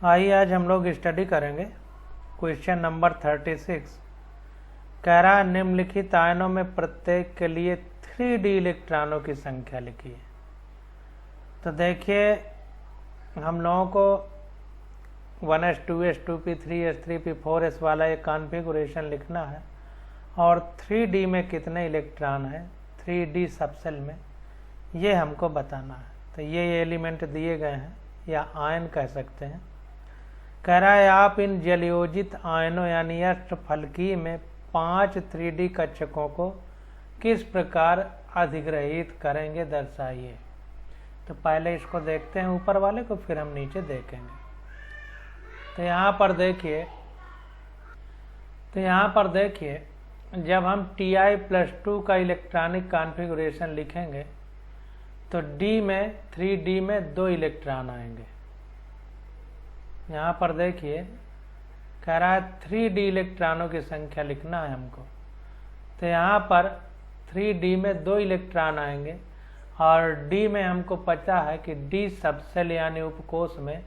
आइए आज हम लोग स्टडी करेंगे क्वेश्चन नंबर 36। कह रहा है निम्नलिखित आयनों में प्रत्येक के लिए 3D इलेक्ट्रॉनों की संख्या लिखिए। तो देखिए हम लोगों को 1s2s2p 3s3p 4s वाला एक कॉन्फ़िगरेशन लिखना है और 3D में कितने इलेक्ट्रॉन है 3D सबसेल में ये हमको बताना है। तो ये एलिमेंट दिए गए हैं या आयन कह सकते हैं। कह रहा है आप इन जलयोजित आयनों यानी अष्टफलकीय में 5 3D कक्षकों को किस प्रकार अधिग्रहित करेंगे दर्शाइए। तो पहले इसको देखते हैं ऊपर वाले को, फिर हम नीचे देखेंगे। तो यहाँ पर देखिए जब हम Ti+2 का इलेक्ट्रॉनिक कॉन्फ़िगरेशन लिखेंगे तो D में 3D में 2 इलेक्ट्रॉन आएंगे। यहाँ पर देखिए कह रहा है 3D इलेक्ट्रॉनों की संख्या लिखना है हमको। तो यहाँ पर 3D में 2 इलेक्ट्रॉन आएंगे और D में हमको पता है कि D सबसेल यानी उपकोष में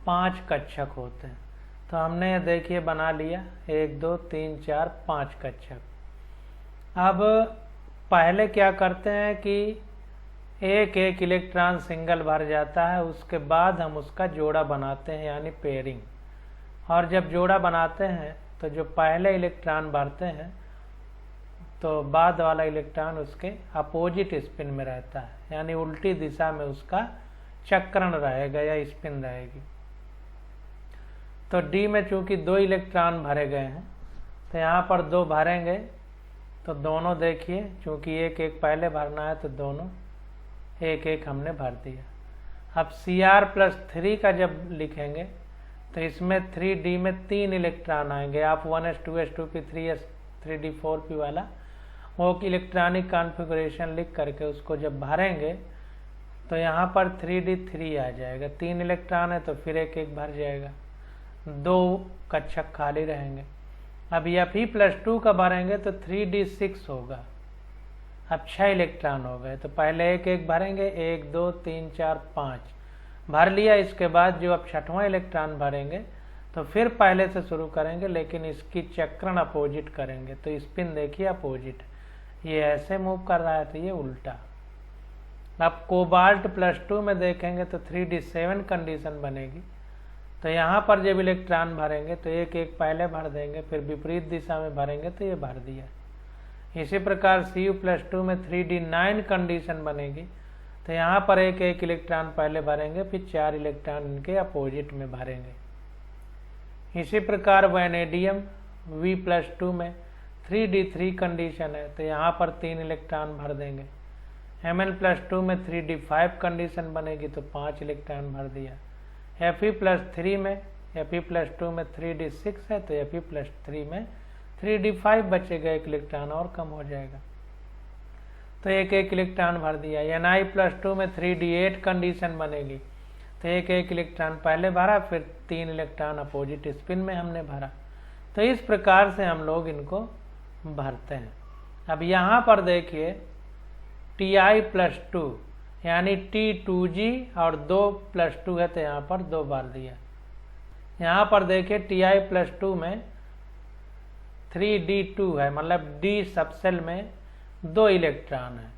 5 कक्षक होते हैं। तो हमने देखिए बना लिया 1 2 3 4 5 कक्षक। अब पहले क्या करते हैं कि एक एक इलेक्ट्रॉन सिंगल भर जाता है, उसके बाद हम उसका जोड़ा बनाते हैं यानी पेयरिंग। और जब जोड़ा बनाते हैं तो जो पहले इलेक्ट्रॉन भरते हैं तो बाद वाला इलेक्ट्रॉन उसके अपोजिट स्पिन में रहता है, यानी उल्टी दिशा में उसका चक्रण रहेगा या स्पिन रहेगी। तो D में चूंकि 2 इलेक्ट्रॉन भरे गए हैं तो यहाँ पर 2 भरेंगे। तो दोनों देखिए चूंकि एक एक पहले भरना है तो दोनों एक एक हमने भर दिया। अब Cr+3 का जब लिखेंगे तो इसमें 3D में 3 इलेक्ट्रॉन आएंगे। आप 1s2s2p 3s3d4p वाला वो इलेक्ट्रॉनिक कॉन्फ़िगरेशन लिख करके उसको जब भरेंगे तो यहाँ पर 3D3 आ जाएगा। 3 इलेक्ट्रॉन है तो फिर एक एक भर जाएगा, 2 कक्षक खाली रहेंगे। अब Fe+2 का भरेंगे तो 3D6 होगा। अब 6 इलेक्ट्रॉन हो गए। तो पहले एक एक भरेंगे, 1 2 3 4 5 भर लिया। इसके बाद जो अब 6वां इलेक्ट्रॉन भरेंगे तो फिर पहले से शुरू करेंगे, लेकिन इसकी चक्रण अपोजिट करेंगे। तो स्पिन देखिए अपोजिट, ये ऐसे मूव कर रहा है तो ये उल्टा। अब कोबाल्ट+2 में देखेंगे तो 3D7 कंडीशन बनेगी। तो यहाँ पर जब इलेक्ट्रॉन भरेंगे तो एक एक पहले भर देंगे, फिर विपरीत दिशा में भरेंगे तो ये भर दिया। इसी प्रकार Cu+2 में 3D9 कंडीशन बनेगी। तो यहाँ पर एक एक इलेक्ट्रॉन पहले भरेंगे, फिर 4 इलेक्ट्रॉन इनके अपोजिट में भरेंगे। इसी प्रकार वैनेडियम V+2 में 3D3 कंडीशन है। तो यहाँ पर 3 इलेक्ट्रॉन भर देंगे। Mn+2 में 3D5 कंडीशन बनेगी तो 5 इलेक्ट्रॉन भर दिया। Fe+2 में 3D6 है तो Fe+3 में 3D5 बचेगा, 1 इलेक्ट्रॉन और कम हो जाएगा तो एक एक इलेक्ट्रॉन भर दिया। Ni+2 में 3D8 कंडीशन बनेगी तो एक एक इलेक्ट्रॉन पहले भरा, फिर 3 इलेक्ट्रॉन अपोजिट स्पिन में हमने भरा। तो इस प्रकार से हम लोग इनको भरते हैं। अब यहाँ पर देखिए Ti+2 यानी T2G और 2+2 है तो यहाँ पर 2 भर दिया। यहाँ पर देखिए Ti+2 में 3D2 है, मतलब D सबसेल में 2 इलेक्ट्रॉन है।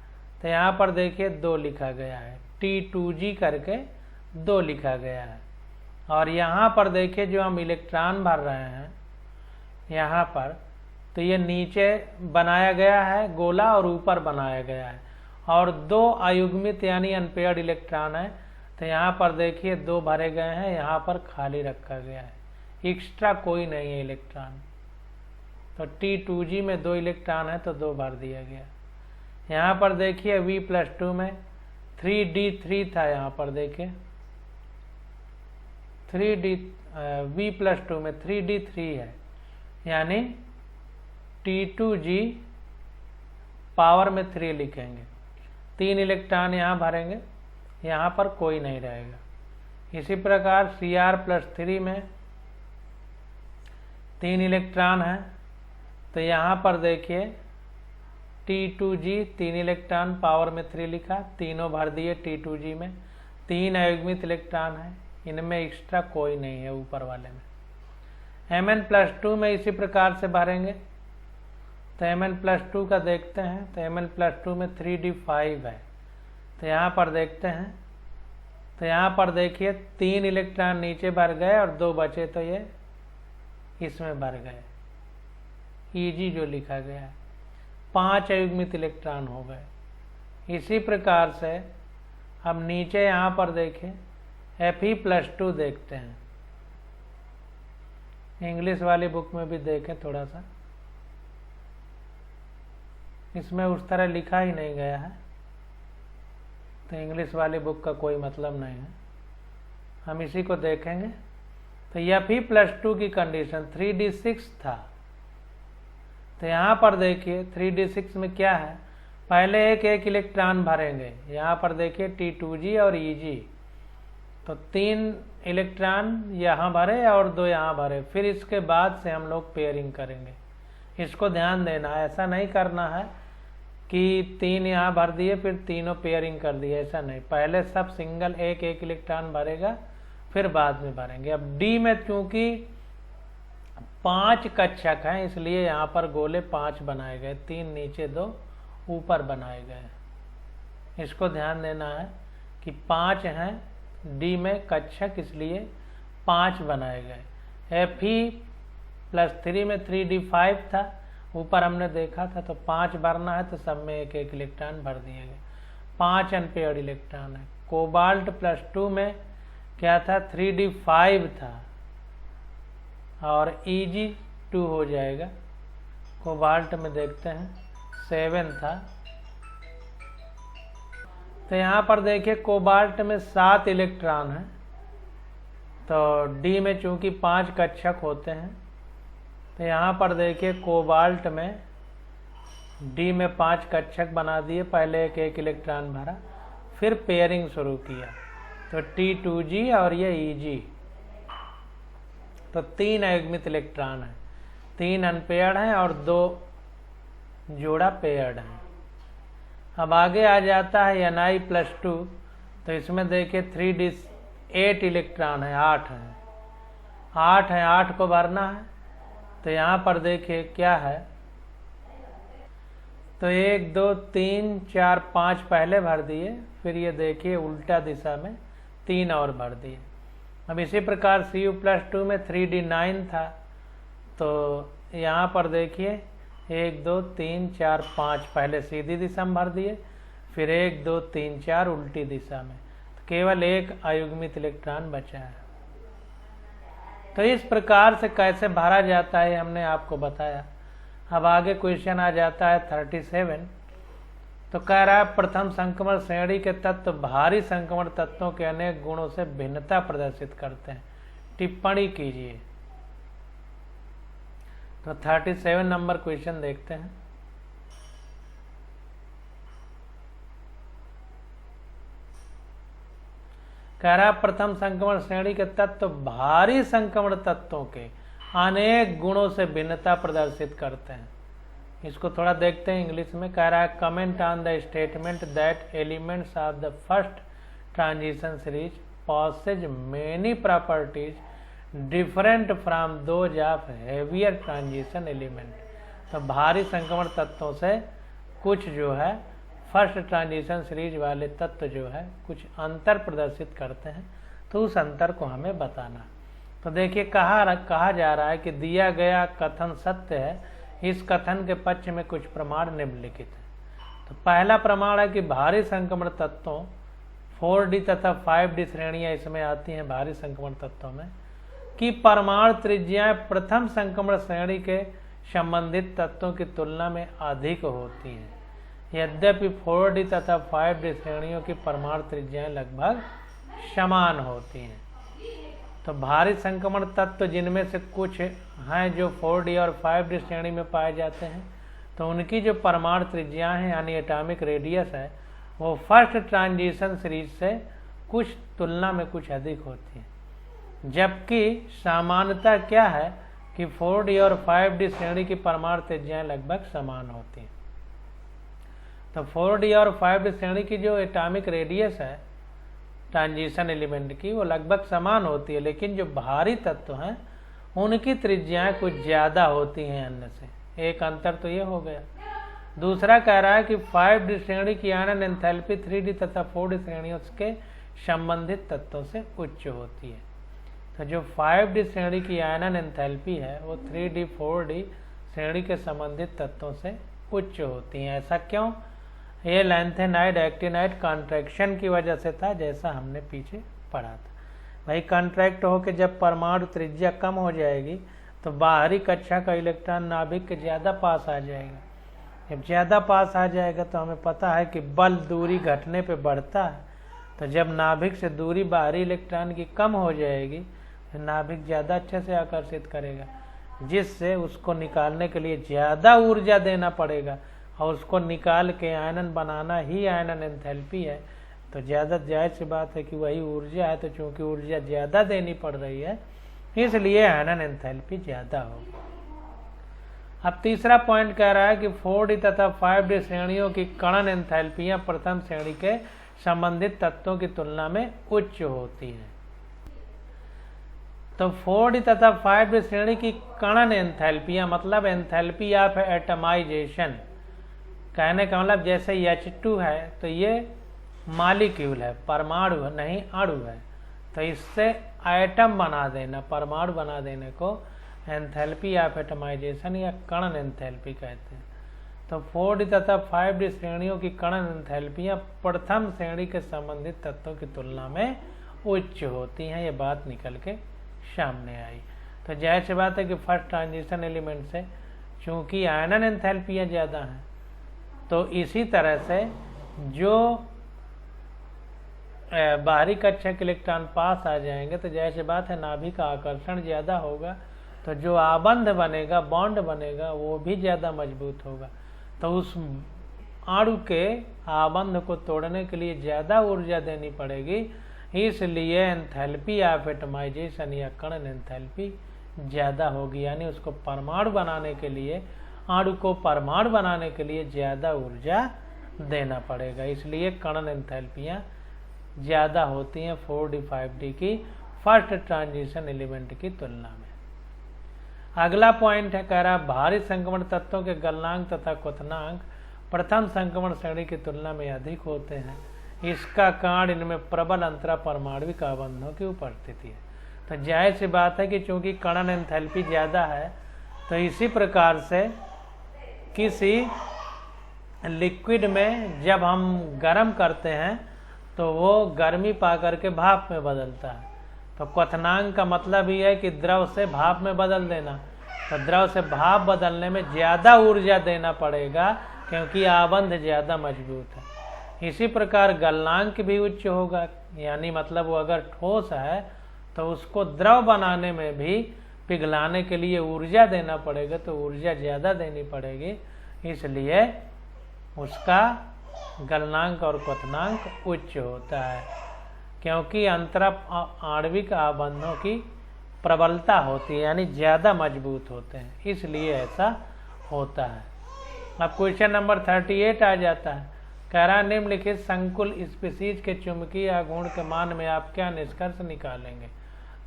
तो यहाँ पर देखिए 2 लिखा गया है, T2G करके 2 लिखा गया है। और यहाँ पर देखिए जो हम इलेक्ट्रॉन भर रहे हैं यहाँ पर, तो ये नीचे बनाया गया है गोला और ऊपर बनाया गया है, और 2 अयुग्मित यानी अनपेयर्ड इलेक्ट्रॉन है। तो यहाँ पर देखिए 2 भरे गए हैं, यहाँ पर खाली रखा गया है, एक्स्ट्रा कोई नहीं है इलेक्ट्रॉन। तो T2G में 2 इलेक्ट्रॉन है तो 2 भर दिया गया। यहाँ पर देखिए V+2 में 3D3 था, यहाँ पर देखिए V+2 में 3D3 है, यानी T2G पावर में 3 लिखेंगे। 3 इलेक्ट्रॉन यहाँ भरेंगे, यहाँ पर कोई नहीं रहेगा। इसी प्रकार Cr+3 में 3 इलेक्ट्रॉन है तो यहाँ पर देखिए T2G 3 इलेक्ट्रॉन पावर में 3 लिखा, तीनों भर दिए T2G में। 3 अयुग्मित इलेक्ट्रॉन है, इनमें एक्स्ट्रा कोई नहीं है ऊपर वाले में। Mn+2 में इसी प्रकार से भरेंगे। तो Mn+2 का देखते हैं, तो Mn+2 में 3d5 है। तो यहाँ पर देखते हैं, तो यहाँ पर देखिए 3 इलेक्ट्रॉन नीचे भर गए और 2 बचे, तो ये इसमें भर गए, Eg जो लिखा गया है। 5 अयुग्मित इलेक्ट्रॉन हो गए। इसी प्रकार से अब नीचे यहाँ पर देखें Fe+2 देखते हैं। इंग्लिश वाली बुक में भी देखें थोड़ा सा, इसमें उस तरह लिखा ही नहीं गया है, तो इंग्लिश वाली बुक का कोई मतलब नहीं है। हम इसी को देखेंगे। तो Fe+2 की कंडीशन 3d6 था। तो यहाँ पर देखिए 3d6 में क्या है, पहले एक इलेक्ट्रॉन भरेंगे। यहाँ पर देखिए T2g और Eg, तो 3 इलेक्ट्रॉन यहाँ भरे और 2 यहाँ भरे। फिर इसके बाद से हम लोग पेयरिंग करेंगे। इसको ध्यान देना है, ऐसा नहीं करना है कि 3 यहाँ भर दिए फिर तीनों पेयरिंग कर दिए, ऐसा नहीं। पहले सब सिंगल एक इलेक्ट्रॉन भरेगा, फिर बाद में भरेंगे। अब डी में चूंकि 5 कक्षक हैं, इसलिए यहाँ पर गोले 5 बनाए गए, 3 नीचे 2 ऊपर बनाए गए। इसको ध्यान देना है कि 5 हैं डी में कक्षक, इसलिए 5 बनाए गए। Fe+3 में 3d5 था, ऊपर हमने देखा था, तो 5 भरना है, तो सब में एक इलेक्ट्रॉन भर दिए गए। 5 अनपेयर्ड इलेक्ट्रॉन है। कोबाल्ट+2 में क्या था, 3d5 था और Eg2 हो जाएगा। कोबाल्ट में देखते हैं 7 था। तो यहाँ पर देखिए कोबाल्ट में 7 इलेक्ट्रॉन है, तो डी में चूंकि 5 कक्षक होते हैं, तो यहाँ पर देखिए कोबाल्ट में डी में 5 कक्षक बना दिए। पहले एक इलेक्ट्रॉन भरा, फिर पेयरिंग शुरू किया, तो T2g और ये Eg, तो 3 अयुग्मित इलेक्ट्रॉन है, 3 अनपेयर्ड हैं और 2 जोड़ा पेयर्ड हैं। अब आगे आ जाता है Ni+2, तो इसमें देखिए 3d8 इलेक्ट्रॉन है, 8 हैं, 8 को भरना है। तो यहाँ पर देखिए क्या है, तो 1 2 3 4 5 पहले भर दिए, फिर ये देखिए उल्टा दिशा में 3 और भर दिए। अब इसी प्रकार Cu+2 में 3d9 था, तो यहाँ पर देखिए 1 2 3 4 5 पहले सीधी दिशा में भर दिए, फिर 1 2 3 4 उल्टी दिशा में, तो केवल 1 अयुग्मित इलेक्ट्रॉन बचा है। तो इस प्रकार से कैसे भरा जाता है हमने आपको बताया। अब आगे क्वेश्चन आ जाता है 37। तो कह रहा है प्रथम संक्रमण श्रेणी के तत्व भारी संक्रमण तत्वों के अनेक गुणों से भिन्नता प्रदर्शित करते हैं, टिप्पणी कीजिए। तो 37 नंबर क्वेश्चन देखते हैं। कह रहा प्रथम संक्रमण श्रेणी के तत्व भारी संक्रमण तत्वों के अनेक गुणों से भिन्नता प्रदर्शित करते हैं। इसको थोड़ा देखते हैं इंग्लिश में। कह रहा है comment on the statement that elements of the first transition series possess many properties different from those of heavier transition element. तो भारी संक्रमण तत्वों से कुछ जो है फर्स्ट ट्रांजिशन सीरीज वाले तत्व जो है कुछ अंतर प्रदर्शित करते हैं, तो उस अंतर को हमें बताना। तो देखिए कहा जा रहा है कि दिया गया कथन सत्य है, इस कथन के पक्ष में कुछ प्रमाण निम्नलिखित है। तो पहला प्रमाण है कि भारी संक्रमण तत्वों 4D तथा 5D श्रेणियां इसमें आती हैं भारी संक्रमण तत्वों में, कि परमाणु त्रिज्याएं प्रथम संक्रमण श्रेणी के संबंधित तत्वों की तुलना में अधिक होती हैं। यद्यपि 4D तथा 5D श्रेणियों की परमाणु त्रिज्याएं लगभग समान होती हैं। तो भारी संक्रमण तत्व जिनमें से कुछ हैं जो 4D और 5D श्रेणी में पाए जाते हैं, तो उनकी जो परमाणु त्रिज्याएं हैं यानी एटॉमिक रेडियस है, वो फर्स्ट ट्रांजिशन सीरीज से कुछ तुलना में कुछ अधिक होती है। जबकि सामान्यता क्या है कि 4D और 5D श्रेणी की परमाणु त्रिज्याएं लगभग समान होती हैं। तो 4D और 5D श्रेणी की जो एटॉमिक रेडियस है ट्रांजिशन एलिमेंट की वो लगभग समान होती है, लेकिन जो भारी तत्व हैं उनकी त्रिज्याएं कुछ ज़्यादा होती हैं अन्य से। एक अंतर तो ये हो गया। दूसरा कह रहा है कि 5D श्रेणी की आयनन एंथैल्पी 3D तथा 4D श्रेणियों के संबंधित तत्वों से उच्च होती है। तो जो 5D श्रेणी की आयनन एंथैल्पी है वो 3D 4D श्रेणी के संबंधित तत्वों से उच्च होती हैं। ऐसा क्यों? ये लैंथेनाइड एक्टिनाइड कॉन्ट्रैक्शन की वजह से था, जैसा हमने पीछे पढ़ा था। भाई कॉन्ट्रैक्ट होकर जब परमाणु त्रिज्या कम हो जाएगी तो बाहरी कक्षा का इलेक्ट्रॉन नाभिक के ज़्यादा पास आ जाएगा। जब ज़्यादा पास आ जाएगा तो हमें पता है कि बल दूरी घटने पे बढ़ता है। तो जब नाभिक से दूरी बाहरी इलेक्ट्रॉन की कम हो जाएगी तो नाभिक ज़्यादा अच्छे से आकर्षित करेगा, जिससे उसको निकालने के लिए ज़्यादा ऊर्जा देना पड़ेगा, और उसको निकाल के आयनन बनाना ही आयनन एंथैल्पी है। तो ज़्यादा जायज़ सी बात है कि वही ऊर्जा है, तो चूँकि ऊर्जा ज़्यादा देनी पड़ रही है इसलिए आयनन एंथैल्पी ज़्यादा होगी। अब तीसरा पॉइंट कह रहा है कि 4D तथा 5D श्रेणियों की कणन एंथैल्पियाँ प्रथम श्रेणी के संबंधित तत्वों की तुलना में उच्च होती हैं। तो 4D तथा 5D श्रेणी की कणन एंथैल्पियाँ मतलब एंथैल्पी ऑफ एटमाइजेशन, कहने का मतलब जैसे H2 है तो ये मॉलिक्यूल है, परमाणु है, नहीं अणु है। तो इससे एटम बना देना, परमाणु बना देने को एंथैल्पी ऑफ एटमाइजेशन या कणन एंथैल्पी कहते हैं। तो 4D तथा 5D श्रेणियों की कणन एंथैल्पियाँ प्रथम श्रेणी के संबंधित तत्वों की तुलना में उच्च होती हैं। ये बात निकल के सामने आई। तो जाहिर सी बात है कि फर्स्ट ट्रांजिशन एलिमेंट से चूँकि आयनन एंथैल्पियाँ ज़्यादा हैं, तो इसी तरह से जो बाहरी कक्षा के इलेक्ट्रॉन पास आ जाएंगे तो जाहिर सी बात है नाभिक का आकर्षण ज़्यादा होगा, तो जो आबंध बनेगा, बॉन्ड बनेगा, वो भी ज़्यादा मजबूत होगा। तो उस अणु के आबंध को तोड़ने के लिए ज़्यादा ऊर्जा देनी पड़ेगी, इसलिए एंथैल्पी ऑफ एटमाइजेशन या कणन एंथैल्पी ज़्यादा होगी। यानी उसको परमाणु बनाने के लिए, अणु को परमाणु बनाने के लिए ज़्यादा ऊर्जा देना पड़ेगा, इसलिए कणन एंथैल्पियाँ ज़्यादा होती हैं 4D 5D की फर्स्ट ट्रांजिशन एलिमेंट की तुलना में। अगला पॉइंट है, कह रहा भारी संक्रमण तत्वों के गलनांक तथा क्वथनांक प्रथम संक्रमण श्रेणी की तुलना में अधिक होते हैं। इसका कारण इनमें प्रबल अंतरा परमाणविक आबंधों की उपस्थिति है। तो जाहिर सी बात है कि चूंकि कणन एंथैल्पी ज़्यादा है, तो इसी प्रकार से किसी लिक्विड में जब हम गर्म करते हैं तो वो गर्मी पा करके भाप में बदलता है। तो क्वथनांक का मतलब ही है कि द्रव से भाप में बदल देना। तो द्रव से भाप बदलने में ज़्यादा ऊर्जा देना पड़ेगा क्योंकि आबंध ज़्यादा मजबूत है। इसी प्रकार गलनांक भी उच्च होगा, यानी मतलब वो अगर ठोस है तो उसको द्रव बनाने में भी पिघलाने के लिए ऊर्जा देना पड़ेगा, तो ऊर्जा ज़्यादा देनी पड़ेगी, इसलिए उसका गलनांक और क्वथनांक उच्च होता है। क्योंकि अंतरा आणविक आबंधों की प्रबलता होती है, यानी ज़्यादा मजबूत होते हैं, इसलिए ऐसा होता है। अब क्वेश्चन नंबर 38 आ जाता है, कह रहा निम्नलिखित संकुल स्पीसीज के चुंबकीय आघूर्ण के मान में आप क्या निष्कर्ष निकालेंगे।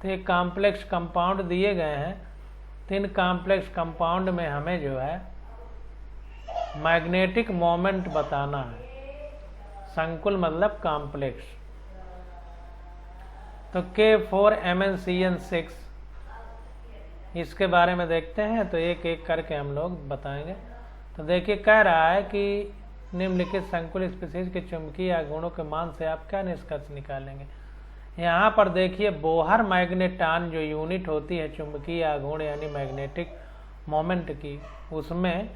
तो ये कॉम्प्लेक्स कंपाउंड दिए गए हैं, तो इन कॉम्प्लेक्स कंपाउंड में हमें जो है मैग्नेटिक मोमेंट बताना है। संकुल मतलब कॉम्प्लेक्स। तो K4MnCN6 इसके बारे में देखते हैं, तो एक एक करके हम लोग बताएंगे। तो देखिए कह रहा है कि निम्नलिखित संकुल स्पीसीज के चुंबकीय आघूर्णों के मान से आप क्या निष्कर्ष निकालेंगे। यहाँ पर देखिए बोहर मैग्नेटान जो यूनिट होती है चुंबकीय आघूर्ण यानी मैग्नेटिक मोमेंट की, उसमें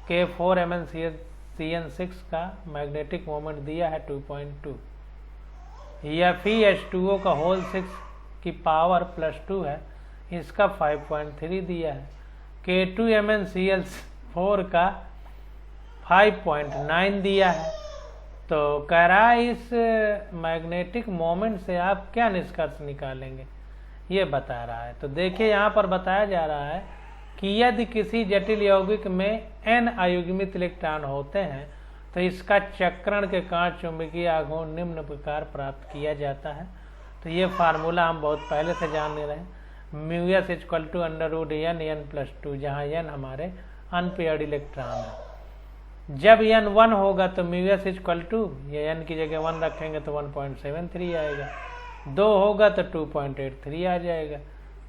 K4MnCN6 का मैग्नेटिक मोमेंट दिया है 2.2। Fe2O का होल 6 की पावर +2 है, इसका 5.3 दिया है। K2MnCl4 का 5.9 दिया है। तो कह रहा है इस मैग्नेटिक मोमेंट से आप क्या निष्कर्ष निकालेंगे, ये बता रहा है। तो देखिए यहाँ पर बताया जा रहा है कि यदि किसी जटिल यौगिक में n अयुग्मित इलेक्ट्रॉन होते हैं तो इसका चक्रण के कारण चुंबकीय आघूर्ण निम्न प्रकार प्राप्त किया जाता है। तो ये फार्मूला हम बहुत पहले से जान ले रहे हैं, μs = n/n+2, जहाँ n हमारे अनपेयर्ड इलेक्ट्रॉन है। जब n 1 होगा तो μs = ये n की जगह 1 रखेंगे तो 1.73 आएगा, 2 होगा तो 2.83 आ जाएगा,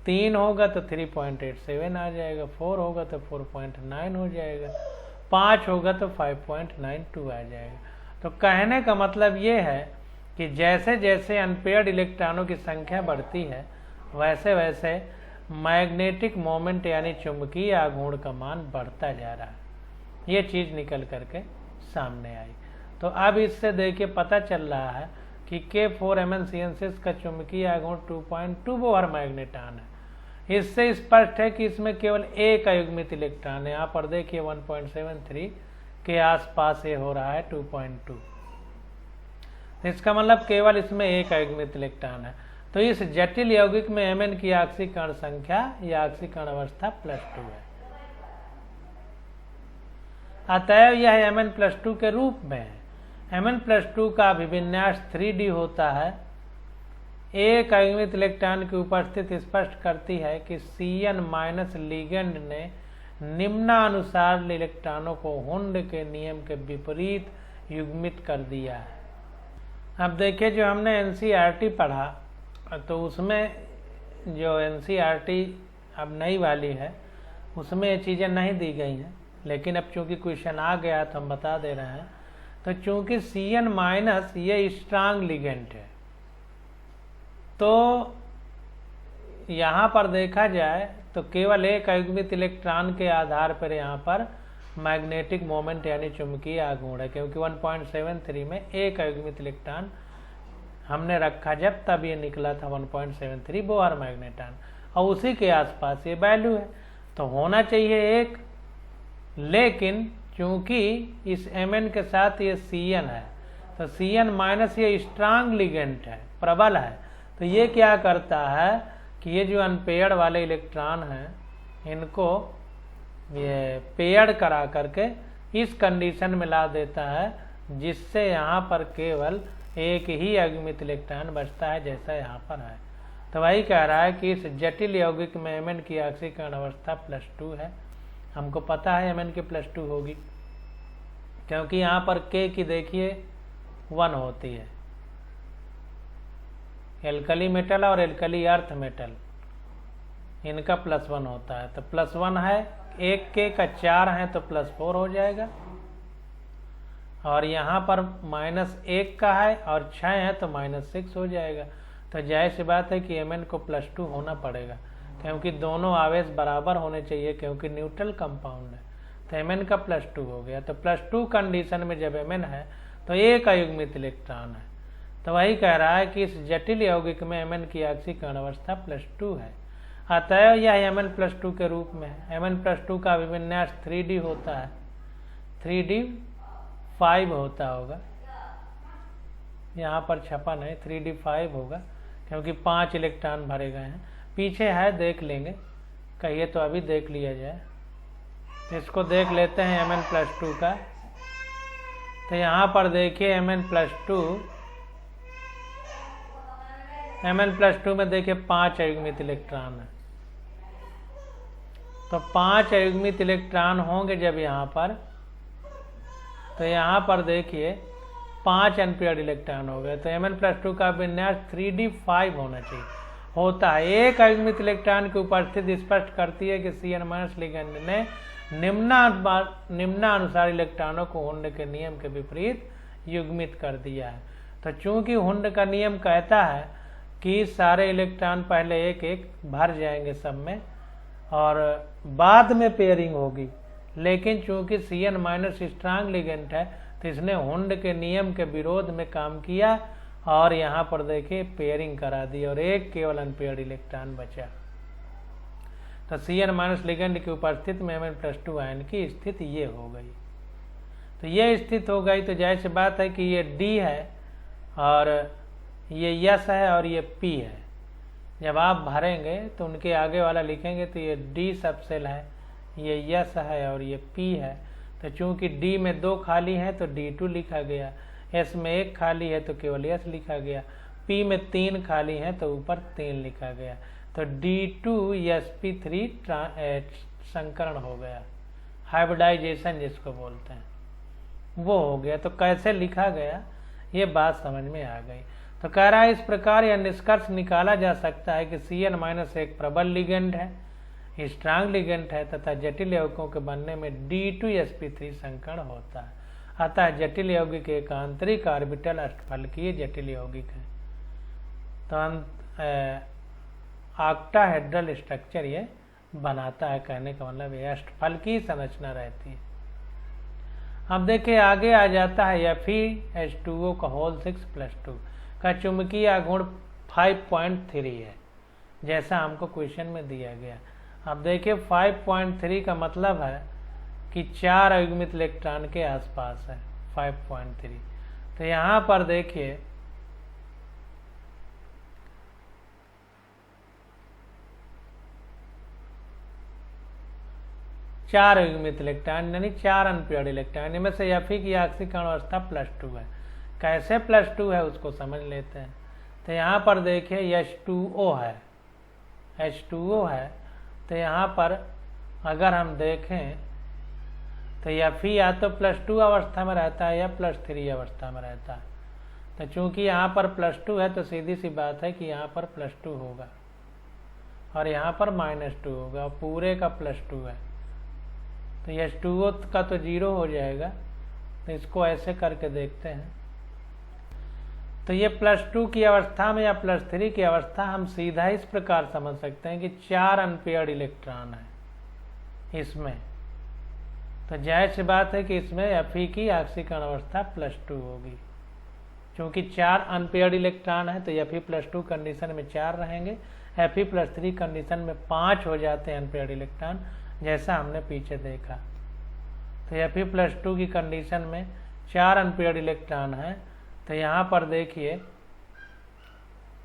3 होगा तो 3.87 आ जाएगा, 4 होगा तो 4.9 हो जाएगा, 5 होगा तो 5.92 आ जाएगा। तो कहने का मतलब ये है कि जैसे जैसे अनपेयर्ड इलेक्ट्रॉनों की संख्या बढ़ती है वैसे वैसे मैग्नेटिक मोमेंट यानी चुंबकीय आघूर्ण का मान बढ़ता जा रहा है। ये चीज़ निकल करके सामने आई। तो अब इससे देखिए पता चल रहा है कि K4Mn का चुंबकीय आघूर्ण 2.2 बोहर मैग्नेटॉन है। इससे स्पष्ट है कि इसमें केवल एक अयुग्मित इलेक्ट्रॉन है। यहाँ पर देखिए 1.73 के आसपास ये हो रहा है 2.2, इसका मतलब केवल इसमें एक अयुग्मित इलेक्ट्रॉन है। तो इस जटिल यौगिक में Mn की ऑक्सीकरण संख्या या ऑक्सीकरण अवस्था +2 है। अतएव यह Mn+2 के रूप में है। Mn+2 का अभिविन्यास 3D होता है। एक अयुग्मित इलेक्ट्रॉन की उपस्थिति स्पष्ट करती है कि Cn- लिगेंड ने निम्नानुसार इलेक्ट्रॉनों को हुंड के नियम के विपरीत युग्मित कर दिया है। अब देखिए जो हमने NCERT पढ़ा तो उसमें जो NCERT अब नई वाली है उसमें ये चीज़ें नहीं दी गई हैं, लेकिन अब चूंकि क्वेश्चन आ गया तो हम बता दे रहे हैं। तो चूंकि Cn- ये स्ट्रांग लिगेंड है, तो यहाँ पर देखा जाए तो केवल एक अयुग्मित इलेक्ट्रॉन के आधार पर यहाँ पर मैग्नेटिक मोमेंट यानी चुंबकीय आघूर्ण है, क्योंकि 1.73 में एक अयुग्मित इलेक्ट्रॉन हमने रखा जब, तब ये निकला था 1.73 बोहर मैग्नेटॉन, और उसी के आसपास ये वैल्यू है। तो होना चाहिए एक, लेकिन चूंकि इस Mn के साथ ये Cn है तो Cn- ये स्ट्रांग लिगेंड है, प्रबल है। तो ये क्या करता है कि ये जो अनपेयर्ड वाले इलेक्ट्रॉन हैं इनको ये पेयर्ड करा करके इस कंडीशन में ला देता है, जिससे यहाँ पर केवल एक ही अयुग्मित इलेक्ट्रॉन बचता है, जैसा यहाँ पर है। तो वही कह रहा है कि इस जटिल यौगिक में Mn की ऑक्सीकरण अवस्था +2 है। हमको पता है Mn की +2 होगी, क्योंकि यहाँ पर K की देखिए 1 होती है। एल्कली मेटल और एल्कली अर्थ मेटल इनका +1 होता है, तो +1 है। एक K का 4 है तो +4 हो जाएगा, और यहाँ पर -1 का है और 6 है तो -6 हो जाएगा। तो जाहिर सी बात है कि Mn को +2 होना पड़ेगा, क्योंकि दोनों आवेश बराबर होने चाहिए, क्योंकि न्यूट्रल कंपाउंड है। तो Mn का +2 हो गया। तो +2 कंडीशन में जब Mn है तो एक अयुग्मित इलेक्ट्रॉन है। तो वही कह रहा है कि इस जटिल यौगिक में Mn की ऑक्सीकरण अवस्था +2 है। अतएव यह Mn+2 के रूप में है। Mn+2 का अभिविन्यास 3D होता है, 3D5 होता होगा, यहाँ पर छपा नहीं, 3D5 होगा, क्योंकि 5 इलेक्ट्रॉन भरे गए हैं। पीछे है, देख लेंगे, कहिए तो अभी देख लिया जाए। तो इसको देख लेते हैं Mn+2 का। तो यहाँ पर देखिए Mn+2 में देखिए 5 अयुग्मित इलेक्ट्रॉन है। तो 5 अयुग्मित इलेक्ट्रॉन होंगे जब यहाँ पर, तो यहाँ पर देखिए 5 अनपेयर्ड इलेक्ट्रॉन हो गए। तो Mn+2 का विन्यास 3D5 होना चाहिए, होता है। एक अयुग्मित इलेक्ट्रॉन की उपस्थिति स्पष्ट करती है कि Cn- लिगेंड ने निम्नानुसार इलेक्ट्रॉनों को हुंड के नियम के विपरीत युग्मित कर दिया है। तो चूंकि हुंड का नियम कहता है कि सारे इलेक्ट्रॉन पहले एक एक भर जाएंगे सब में और बाद में पेयरिंग होगी, लेकिन चूंकि Cn- स्ट्रांग लिगेंड है तो इसने हुंड के नियम के विरोध में काम किया और यहाँ पर देखिए पेयरिंग करा दी और एक केवल अनपेयर्ड इलेक्ट्रॉन बचा। तो Cn- लिगेंड की उपस्थिति में Mn+2 आयन की स्थिति ये हो गई। तो ये स्थिति हो गई तो जाहिर सी बात है कि ये D है और ये S है और ये P है। जब आप भरेंगे तो उनके आगे वाला लिखेंगे तो ये D सबसेल है, ये S है और ये P है। तो चूंकि D में 2 खाली हैं तो D2 लिखा गया, S में 1 खाली है तो केवल S लिखा गया, P में 3 खाली हैं तो ऊपर 3 लिखा गया। तो D2sp3 संकरण हो गया, हाइब्रिडाइजेशन जिसको बोलते हैं वो हो गया। तो कैसे लिखा गया ये बात समझ में आ गई। तो कह रहा है इस प्रकार यह निष्कर्ष निकाला जा सकता है कि Cn- एक प्रबल लिगेंड है, स्ट्रांग लिगेंड है तथा जटिल यौगिकों के बनने में D2sp3 संकरण होता है। अतः जटिल यौगिक एक आंतरिक ऑर्बिटल अष्टफलकीय जटिल यौगिक है। तो ऑक्टाहेड्रल स्ट्रक्चर ये बनाता है, कहने का मतलब ये अष्टफलकीय संरचना रहती है। अब देखिए आगे आ जाता है Fe2O का होल 6+2 का चुंबकीय गुण 5.3 है, जैसा हमको क्वेश्चन में दिया गया। अब देखिए 5.3 का मतलब है कि 4 अयुग्मित इलेक्ट्रॉन के आसपास है 5.3। तो यहाँ पर देखिए चार अयुग्मित इलेक्ट्रॉन यानी 4 अनपेयर्ड इलेक्ट्रॉन, इनमें से Fe की आंशिक अवस्था +2 है। कैसे +2 है उसको समझ लेते हैं। तो यहाँ पर देखिए H2O है, H2O है। तो यहाँ पर अगर हम देखें तो Fe या तो +2 अवस्था में रहता है या +3 अवस्था में रहता है। तो चूंकि यहाँ पर +2 है तो सीधी सी बात है कि यहाँ पर +2 होगा और यहाँ पर -2 होगा और पूरे का +2 है। तो H2O का तो 0 हो जाएगा। तो इसको ऐसे करके देखते हैं। तो ये +2 की अवस्था में या +3 की अवस्था हम सीधा इस प्रकार समझ सकते हैं कि 4 अनपेयर्ड इलेक्ट्रॉन है इसमें। तो जाहिर सी बात है कि इसमें Fe की आंशिक अवस्था +2 होगी। चूंकि 4 अनपेयर्ड इलेक्ट्रॉन है तो Fe +2 कंडीशन में 4 रहेंगे, Fe +3 कंडीशन में 5 हो जाते हैं अनपेयर्ड इलेक्ट्रॉन, जैसा हमने पीछे देखा। तो Fe +2 की कंडीशन में 4 अनपेयर्ड इलेक्ट्रॉन है। तो यहाँ पर देखिए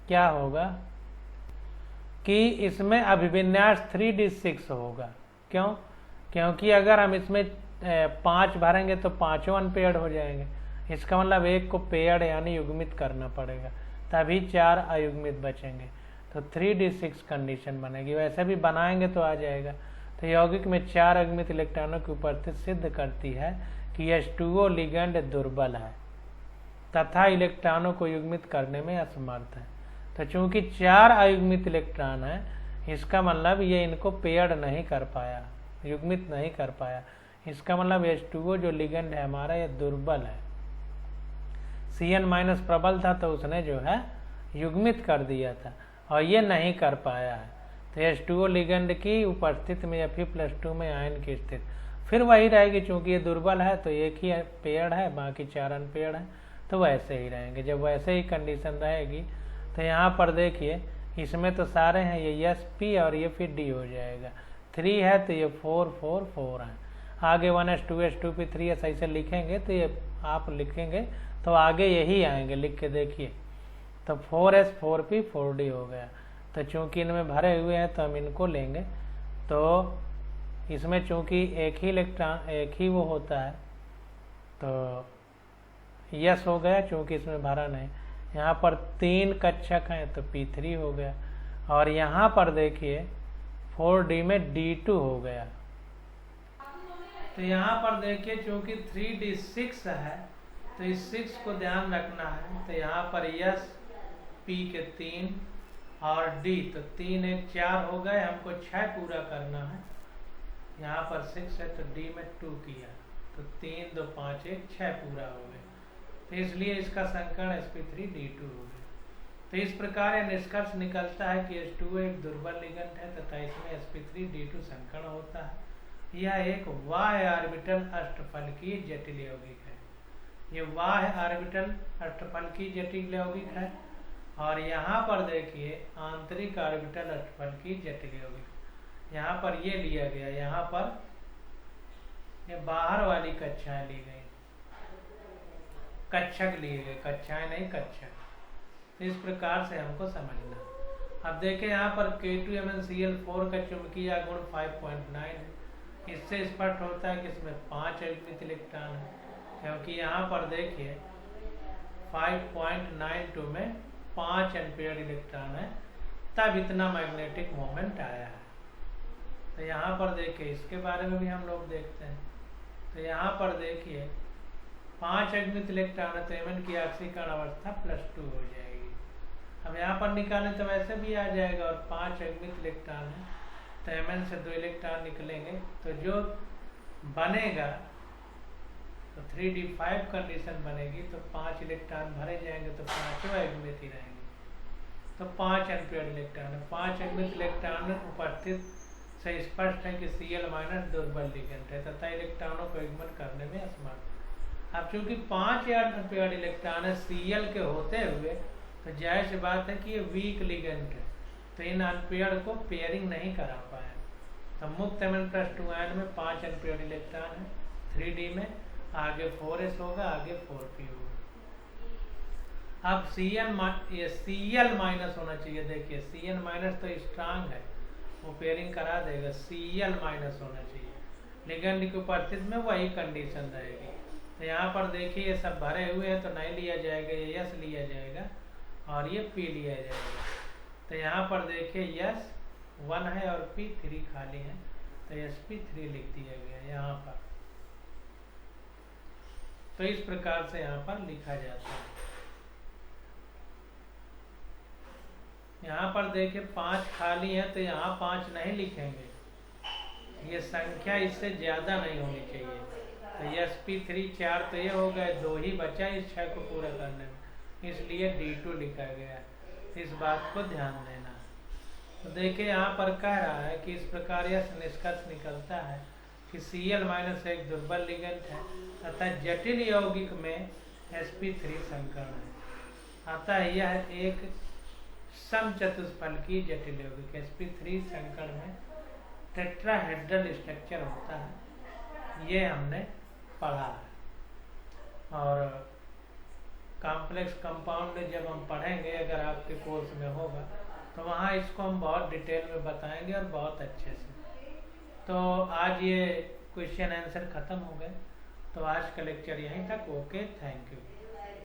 क्या होगा कि इसमें अभिविन्यास 3d6 होगा। क्यों? क्योंकि अगर हम इसमें 5 भरेंगे तो 5 अनपेयर्ड हो जाएंगे। इसका मतलब एक को पेयर्ड यानी युग्मित करना पड़ेगा, तभी 4 अयुग्मित बचेंगे। तो 3d6 कंडीशन बनेगी। वैसे भी बनाएंगे तो आ जाएगा। तो यौगिक में 4 अयुग्मित इलेक्ट्रॉनों की उपस्थिति सिद्ध करती है कि H2O लिगेंड दुर्बल है तथा इलेक्ट्रॉनों को युग्मित करने में असमर्थ है। तो चूंकि 4 अयुग्मित इलेक्ट्रॉन है, इसका मतलब ये इनको पेयर्ड नहीं कर पाया, युग्मित नहीं कर पाया। इसका मतलब H2O जो लिगेंड है हमारा ये दुर्बल है। Cn- प्रबल था तो उसने जो है युग्मित कर दिया था और ये नहीं कर पाया है। तो H2O लिगेंड की उपस्थिति में Fe +2 में आयन की स्थिति फिर वही रहेगी। चूंकि ये दुर्बल है तो एक ही पेयर्ड है, बाकी 4 अनपेयर्ड है, तो वैसे ही रहेंगे। जब वैसे ही कंडीशन रहेगी तो यहाँ पर देखिए इसमें तो सारे हैं, ये Sp और ये फिर D हो जाएगा। 3 है तो ये 4 4 4 है। आगे 1s 2s 2p 3s ऐसे लिखेंगे तो ये आप लिखेंगे तो आगे यही आएंगे, लिख के देखिए। तो 4s 4p 4d हो गया। तो चूंकि इनमें भरे हुए हैं तो हम इनको लेंगे। तो इसमें चूंकि एक ही इलेक्ट्रॉन एक ही वो होता है तो यस हो गया, चूंकि इसमें भरा नहीं। यहाँ पर 3 कक्षक हैं तो P3 हो गया और यहाँ पर देखिए 4D में D2 हो गया। तो यहाँ पर देखिए चूंकि 3d6 है तो इस 6 को ध्यान रखना है। तो यहाँ पर यस P के 3 और D, तो 3 1 4 हो गए, हमको 6 पूरा करना है। यहाँ पर 6 है तो D में 2 किया तो 3 2 5 1 6 पूरा हो गया। तो इसलिए इसका संकरण sp3d2 हो गया। तो इस प्रकार यह निष्कर्ष निकलता है कि H2O एक दुर्बल लिगेंड है तथा इसमें sp3d2 संकरण होता है। यह एक बाह्य ऑर्बिटल अष्टफलकीय जटिल यौगिक है। ये बाह्य ऑर्बिटल अष्टफलकीय जटिल यौगिक है और यहाँ पर देखिए आंतरिक ऑर्बिटल अष्टफलकीय जटिल यौगिक। यहाँ पर ये लिया गया, यहाँ पर ये बाहर वाली कक्षाएं ली गई, कक्षक लिए गए, कक्षाएं नहीं कक्षक। तो इस प्रकार से हमको समझना। अब देखें यहाँ पर K2MnCl4 का चुंबकीय गुण 5.9 है। इससे स्पष्ट होता है कि इसमें 5 युग्मित इलेक्ट्रॉन है, क्योंकि यहाँ पर देखिए 5.92 में 5 एम्पीयर इलेक्ट्रॉन है, तब इतना मैग्नेटिक मोमेंट आया है। तो यहाँ पर देखिए इसके बारे में भी हम लोग देखते हैं। तो यहाँ पर देखिए 5 युग्मित इलेक्ट्रॉन है, तो Mn की ऑक्सीकरण अवस्था +2 हो जाएगी। अब यहाँ पर निकालें तो वैसे भी आ जाएगा, और 5 युग्मित इलेक्ट्रॉन है तो Mn से 2 इलेक्ट्रॉन निकलेंगे, तो जो बनेगा तो 3d5 कंडीशन बनेगी, तो 5 इलेक्ट्रॉन भरे जाएंगे, तो 5वां युग्मित ही रहेंगे। तो 5 एम्पीयर इलेक्ट्रॉन है। 5 युग्मित इलेक्ट्रॉन उपस्थित से स्पष्ट है कि Cl- दुर्बल लिगेंड है तथा इलेक्ट्रॉनों को युग्मन करने में असमर्थ। अब चूंकि 5 एम्पीयर इलेक्ट्रॉन है Cl के होते हुए, तो जाहिर सी बात है कि ये वीक लिगेंड है, तो इन एम्पीयर को पेयरिंग नहीं करा पाया। तो मुक्त Mn+2 आयन में 5 एम्पीयर इलेक्ट्रॉन है 3d में, आगे 4s होगा, आगे 4p होगा। अब ये Cl- होना चाहिए। देखिए Cl- तो स्ट्रांग है, वो पेयरिंग करा देगा। Cl- होना चाहिए, लिगेंड की उपस्थिति में वही कंडीशन रहेगी। तो यहाँ पर देखिए ये सब भरे हुए हैं, तो नहीं लिया जाएगा, ये S लिया जाएगा और ये P लिया जाएगा। तो यहाँ पर देखिए S 1 है और P 3 खाली है, तो sp3 लिख दिया गया यहाँ पर। तो इस प्रकार से यहाँ पर लिखा जाता है। यहाँ पर देखिए 5 खाली है, तो यहाँ 5 नहीं लिखेंगे, ये संख्या इससे ज्यादा नहीं होनी चाहिए। तो sp3 4, तो ये हो गए, 2 ही बचा इस 6 को पूरा करने में, इसलिए D2 लिखा गया है। इस बात को ध्यान देना। तो देखिए यहाँ पर कह रहा है कि इस प्रकार यह निष्कर्ष निकलता है कि Cl- एक दुर्बल लिगेंड है तथा जटिल यौगिक में sp3 संकर्ण है। अतः यह एक समचतुष्फलकीय जटिल यौगिक sp3 संकर्ण में टेट्राहेड्रल स्ट्रक्चर होता है, ये हमने पढ़ा है। और कॉम्प्लेक्स कंपाउंड जब हम पढ़ेंगे, अगर आपके कोर्स में होगा, तो वहाँ इसको हम बहुत डिटेल में बताएंगे और बहुत अच्छे से। तो आज ये क्वेश्चन आंसर खत्म हो गए, तो आज का लेक्चर यहीं तक। Okay, thank you.